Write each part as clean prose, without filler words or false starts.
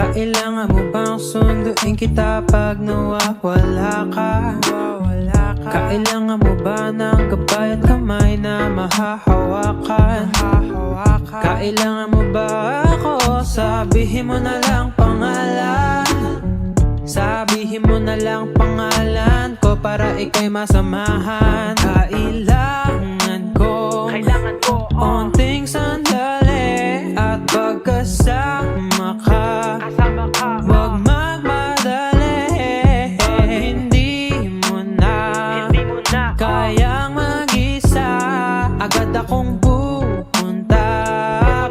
Kailangan mo bang sunduin kita pag nawawala ka? Kailangan mo ba ng gabay at kamay na mahahawakan? Kailangan mo ba ako? Sabihin mo na lang pangalan. Sabihin mo na lang pangalan ko para ika'y masamahan. Kailangan ko onting sandali at pagkasama ka. Huwag magmadali, hindi mo na kayang mag-isa. Agad akong pupunta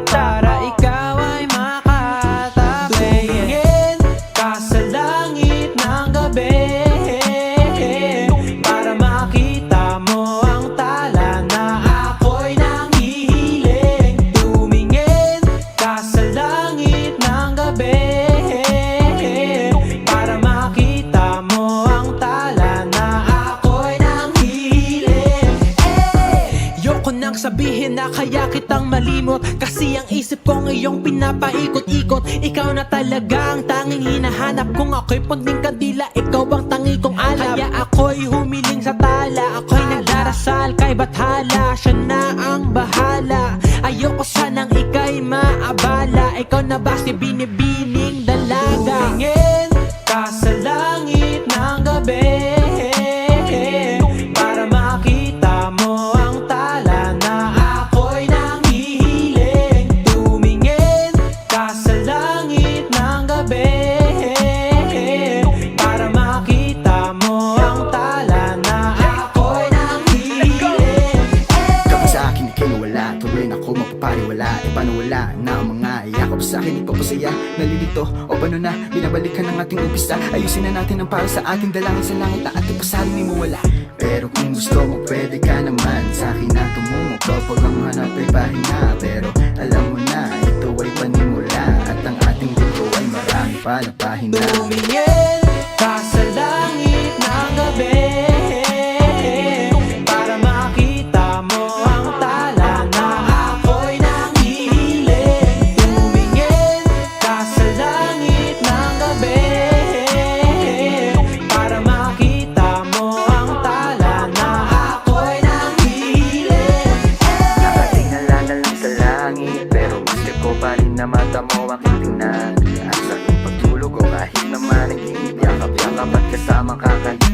para ikaw ay makatabi. Tumingin ka sa langit ng gabi para makita mo ang tala na ako'y nanghihiling. Tumingin ka sa langit ng gabi para makita mo ang tala na ako'y nanghihiling. Yoko nang sabihin na kaya kitang malimot, kasi ang isip ko ngayong pinapaikot-ikot. Ikaw na talaga ang tanging hinahanap kung ako'y punting kandila, ikaw ang tangi kong alam. Kaya ako'y humiling sa tala, ako'y nagdarasal kay Bathala. Siya na ang bahala, ayoko sanang ika'y maabala. Ikaw na ba si binibining dalaga? Tumingin ka sa langit ng gabi para makita mo ang tala na ako'y nanghihiling. Tumingin ka sa langit ng gabi para makita mo ang tala na ako'y nanghihiling. Kapag sa akin ika'y nawala, tuloy na ako mapapariwala. E paano wala na ang mga yakap sa akin ipapasaya? Nalilito o paano na binabalikan ng ating umpisa? Ayusin na natin ang para sa ating dalangin sa langit na ating pasarin ay mawala. Pero kung gusto mo pwede ka naman sa akin na tumungo kapag ang hanap ay pahinga. Pero alam mo na ito ay panimula at ang ating dito ay marami pa na pahina. Tumingin ka sa langit ng gabi para makita mo ang tala na ako'y nanghihiling. Tumingin ka sa langit ng gabi para makita mo ang tala na ako'y nanghihiling. Nakatingala na lang sa langit, pero gusto ko pa rin na mata mo aking tingnan. At sa aking pagtulog o kahit naman naging yakap-yakap at kasama ka kanina.